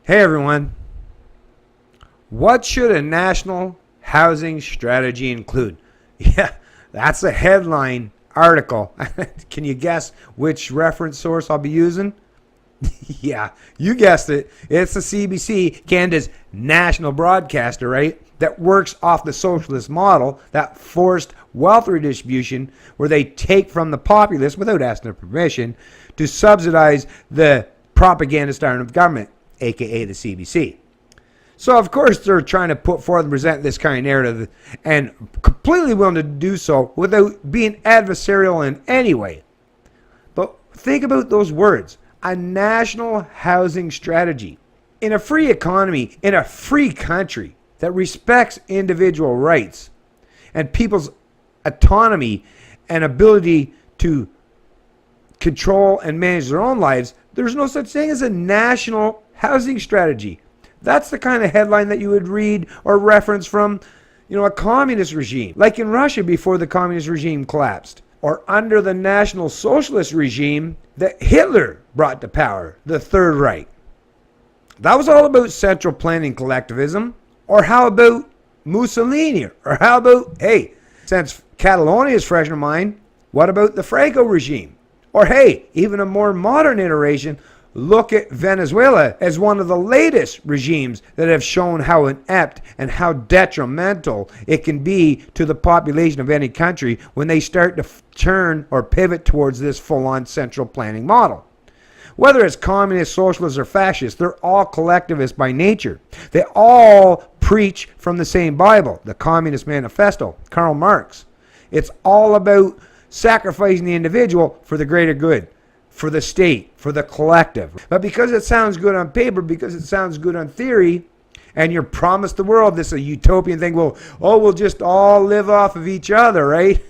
Hey everyone, what should a national housing strategy include? Yeah, that's a headline article. Can you guess which reference source I'll be using? Yeah, you guessed it. It's the CBC, Canada's national broadcaster, right? That works off the socialist model, that forced wealth redistribution where they take from the populace without asking their permission to subsidize the propagandist arm of government, aka the CBC. So of course they're trying to put forth and present this kind of narrative and completely willing to do so without being adversarial in any way. But think about those words. A national housing strategy. In a free economy, in a free country that respects individual rights and people's autonomy and ability to control and manage their own lives, there's no such thing as a national housing strategy. That's the kind of headline that you would read or reference from, a communist regime, like in Russia before the communist regime collapsed, or under the National Socialist regime that Hitler brought to power, the Third Reich. That was all about central planning collectivism. Or how about Mussolini? Or how about, hey, since Catalonia is fresh in mind, what about the Franco regime? Or hey, even a more modern iteration, look at Venezuela as one of the latest regimes that have shown how inept and how detrimental it can be to the population of any country when they start to turn or pivot towards this full-on central planning model. Whether it's communist, socialist, or fascist, they're all collectivist by nature. They all preach from the same Bible, the Communist Manifesto, Karl Marx. It's all about sacrificing the individual for the greater good, for the state, for the collective. But because it sounds good on paper, because it sounds good on theory, and you're promised the world, this is a utopian thing, we'll just all live off of each other, right?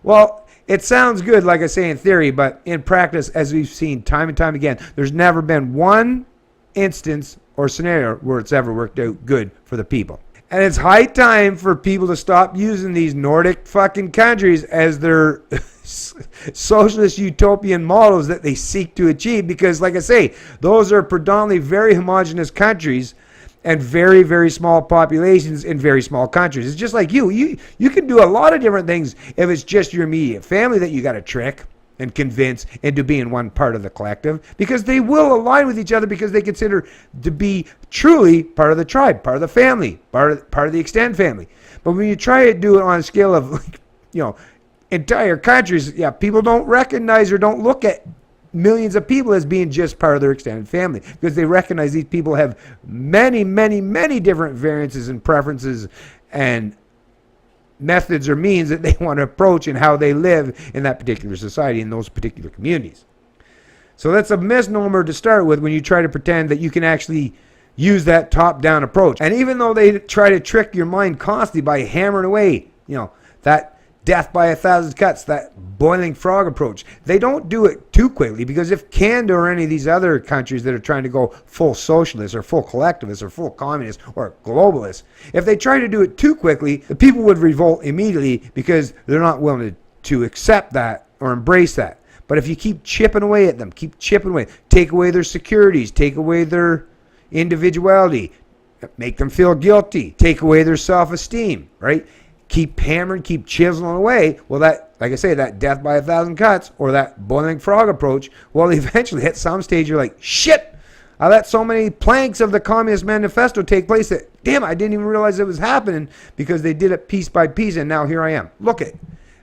Well, it sounds good, like I say, in theory, but in practice, as we've seen time and time again, there's never been one instance or scenario where it's ever worked out good for the people. And it's high time for people to stop using these Nordic fucking countries as their socialist utopian models that they seek to achieve, because, like I say, those are predominantly very homogenous countries and very, very small populations in very small countries. It's just like you can do a lot of different things if it's just your immediate family that you got to trick and convince into being one part of the collective, because they will align with each other because they consider to be truly part of the tribe, part of the family, part of the extended family. But when you try to do it on a scale of, entire countries, people don't recognize or don't look at millions of people as being just part of their extended family, because they recognize these people have many, many, many different variances and preferences and methods or means that they want to approach and how they live in that particular society, in those particular communities. So that's a misnomer to start with when you try to pretend that you can actually use that top-down approach. And even though they try to trick your mind constantly by hammering away, that death by 1,000 cuts, that boiling frog approach, they don't do it too quickly, because if Canada or any of these other countries that are trying to go full socialist or full collectivist or full communist or globalist, if they try to do it too quickly, the people would revolt immediately because they're not willing to accept that or embrace that. But if you keep chipping away at them, take away their securities, take away their individuality, make them feel guilty, take away their self-esteem, right? Keep hammering, keep chiseling away. Well, that, like I say, that death by 1,000 cuts or that boiling frog approach, well, eventually at some stage you're like, shit, I let so many planks of the Communist Manifesto take place that, damn, I didn't even realize it was happening, because they did it piece by piece, and now here I am. Look it.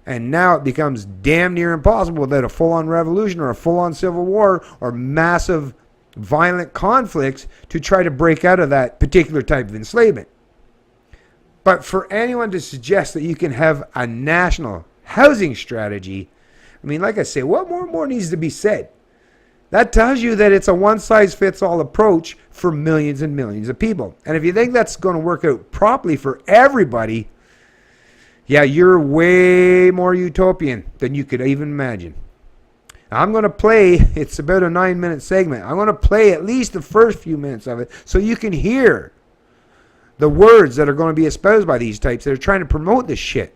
And now it becomes damn near impossible without a full-on revolution or a full-on civil war or massive violent conflicts to try to break out of that particular type of enslavement. But for anyone to suggest that you can have a national housing strategy, I mean, like I say, what more needs to be said? That tells you that it's a one-size-fits-all approach for millions and millions of people. And if you think that's going to work out properly for everybody, you're way more utopian than you could even imagine. I'm going to play, it's about a 9-minute segment. I'm going to play at least the first few minutes of it so you can hear the words that are going to be espoused by these types that are trying to promote this shit.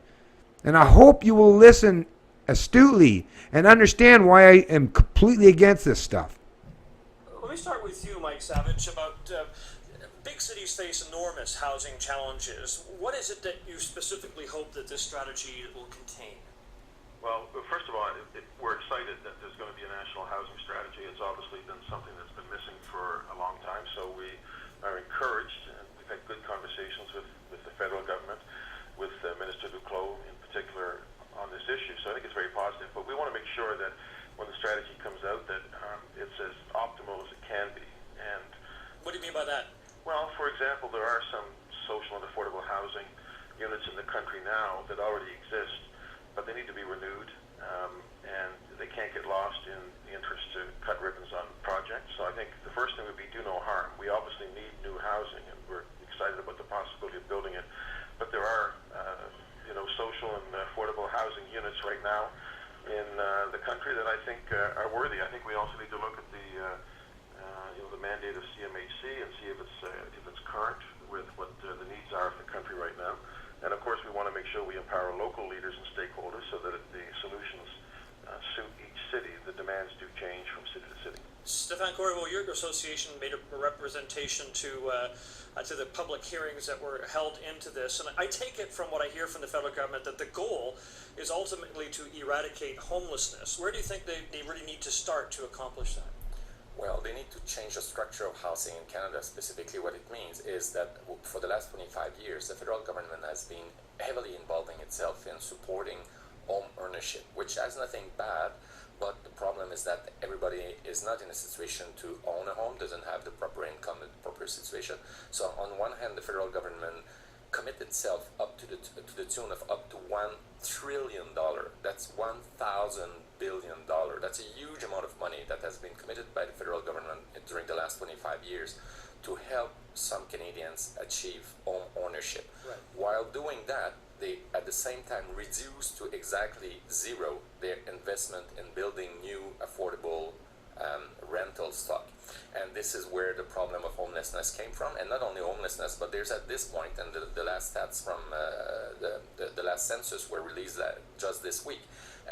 And I hope you will listen astutely and understand why I am completely against this stuff. Let me start with you, Mike Savage, about big cities face enormous housing challenges. What is it that you specifically hope that this strategy will contain? Well, first of all, we're excited that there's going to be a national housing strategy. It's obviously been something that's been missing for a long time, so we are encouraged, and we've had good conversations with the federal government, with Minister Duclos in particular on this issue, so I think it's very positive. But we want to make sure that when the strategy comes out that it's as optimal as it can be. And what do you mean by that? well, for example, there are some social and affordable housing units in the country now that already exist, but they need to be renewed, and they can't get lost in the interest to cut ribbons on projects. So I think the first thing would be do no harm. We obviously need new housing, and we're excited about the possibility of building it, but there are social and affordable housing units right now in the country that I think are worthy. I think we also need to look at the mandate of CMHC and see if it's current with what the needs are of the country right now. And of course, we want to make sure we empower local leaders and stakeholders so that the solutions suit each city. The demands do change from city to city. Stefan Corriveau, your association made a representation to the public hearings that were held into this, and I take it from what I hear from the federal government that the goal is ultimately to eradicate homelessness. Where do you think they really need to start to accomplish that? Well, they need to change the structure of housing in Canada. Specifically, what it means is that for the last 25 years, the federal government has been heavily involving itself in supporting home ownership, which has nothing bad, but the problem is that everybody is not in a situation to own a home, doesn't have the proper income, the proper situation. So on one hand, the federal government commit itself up to the tune of up to $1 trillion. That's $1,000 billion. That's a huge amount of money that has been committed by the federal government during the last 25 years to help some Canadians achieve home ownership. Right. While doing that, they at the same time reduce to exactly zero their investment in building new affordable rental stock. And this is where the problem of homelessness came from. And not only homelessness, but there's at this point, and the last stats from the last census were released just this week.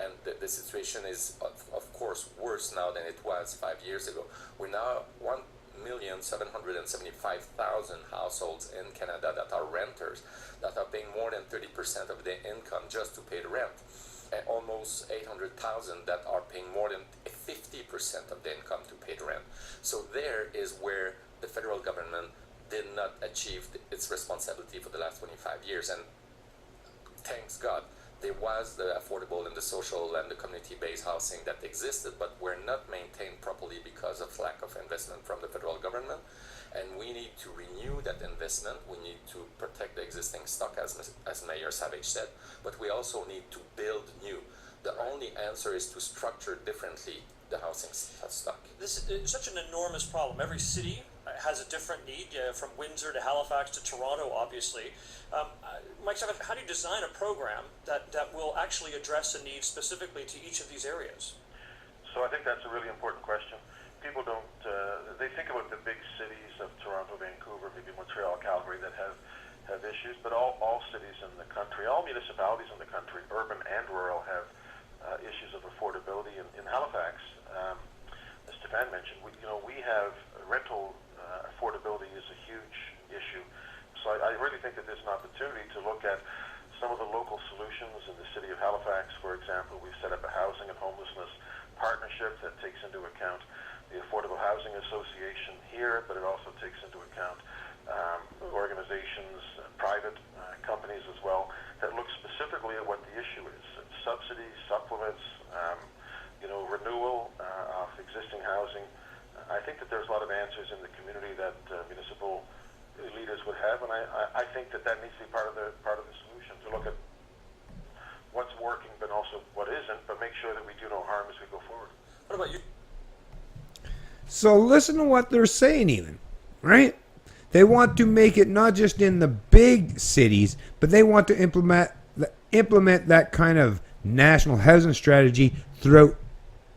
And the situation is, of course, worse now than it was 5 years ago. We're now 1,775,000 households in Canada that are renters, that are paying more than 30% of their income just to pay the rent. And almost 800,000 that are paying more than 50% of their income to pay the rent. So there is where the federal government did not achieve its responsibility for the last 25 years. And thanks God, there was the affordable and the social and the community-based housing that existed, but were not maintained properly because of lack of investment from the federal government. And we need to renew that investment. We need to protect the existing stock, as Mayor Savage said, but we also need to build new. The only answer is to structure differently the housing stock. This is such an enormous problem. Every city has a different need, from Windsor to Halifax to Toronto, obviously. Mike Savage, how do you design a program that will actually address a need specifically to each of these areas? So I think that's a really important question. People don't, they think about the big cities of Toronto, Vancouver, maybe Montreal, Calgary that have issues, but all cities in the country, all municipalities in the country, urban and rural, have issues of affordability. In Halifax, as Stefan mentioned, we have rental affordability is a huge issue. So I really think that there's an opportunity to look at some of the local solutions in the city of Halifax. For example, we've set up a housing and homelessness partnership that takes into account the Affordable Housing Association here, but it also takes into account organizations, private companies as well, that look specifically at what the issue is. Subsidies, supplements, renewal of existing housing. I think that there's a lot of answers in the community that municipal leaders would have, and I think that needs to be part of the solution, to look at what's working but also what isn't, but make sure that we do no harm as we go forward. What about you? So listen to what they're saying even, right? They want to make it not just in the big cities, but they want to implement that kind of national housing strategy throughout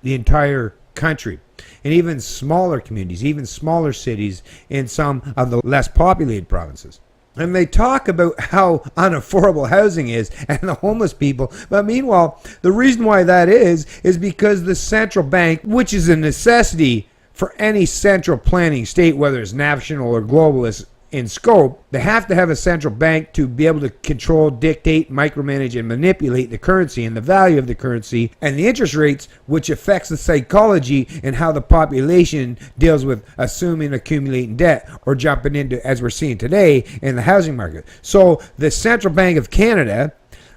the entire country. And even smaller communities, even smaller cities in some of the less populated provinces. And they talk about how unaffordable housing is and the homeless people. But meanwhile, the reason why that is because the central bank, which is a necessity for any central planning state, whether it's national or globalist in scope, they have to have a central bank to be able to control, dictate, micromanage, and manipulate the currency and the value of the currency and the interest rates, which affects the psychology and how the population deals with assuming, accumulating debt, or jumping into, as we're seeing today, in the housing market. So the Central Bank of Canada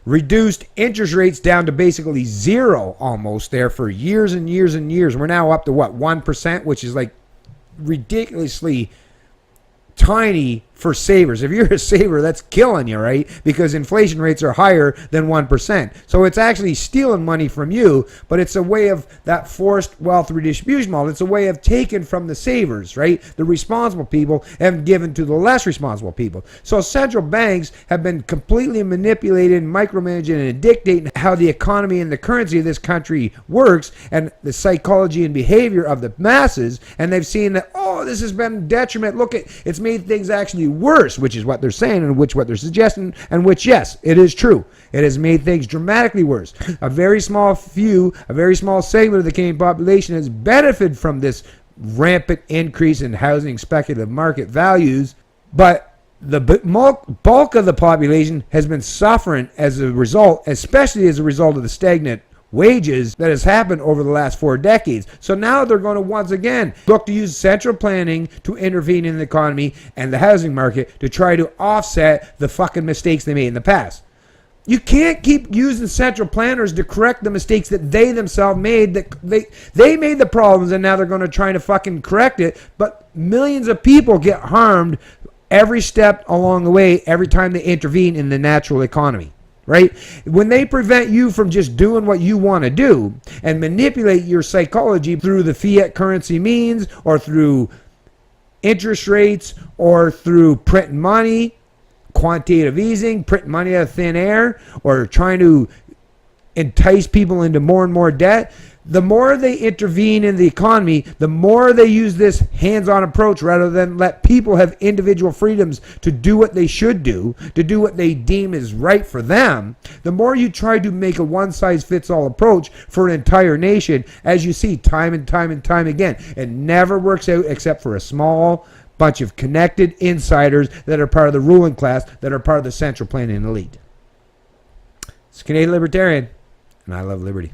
reduced interest rates down to basically zero almost there for years and years and years. We're now up to what, 1%, which is like ridiculously tiny for savers. If you're a saver, that's killing you, right? Because inflation rates are higher than 1%. So it's actually stealing money from you, but it's a way of that forced wealth redistribution model. It's a way of taking from the savers, right? The responsible people and given to the less responsible people. So central banks have been completely manipulating, micromanaging, and dictating how the economy and the currency of this country works and the psychology and behavior of the masses. And they've seen that, oh, this has been detriment. Look, it's made things actually worse, which is what they're saying and which what they're suggesting, and which, yes, it is true. It has made things dramatically worse. A very small segment of the Canadian population has benefited from this rampant increase in housing speculative market values, but the bulk of the population has been suffering as a result, especially as a result of the stagnant wages that has happened over the last 4 decades. So now they're going to once again look to use central planning to intervene in the economy and the housing market to try to offset the fucking mistakes they made in the past. You can't keep using central planners to correct the mistakes that they themselves made. That they made the problems and now they're going to try to fucking correct it. But millions of people get harmed every step along the way every time they intervene in the natural economy. Right? When they prevent you from just doing what you want to do and manipulate your psychology through the fiat currency means or through interest rates or through printing money, quantitative easing, printing money out of thin air, or trying to entice people into more and more debt, the more they intervene in the economy, the more they use this hands-on approach rather than let people have individual freedoms to do what they should do, to do what they deem is right for them. The more you try to make a one-size-fits-all approach for an entire nation, as you see time and time and time again, it never works out except for a small bunch of connected insiders that are part of the ruling class, that are part of the central planning elite. It's Canadian Libertarian, and I love liberty.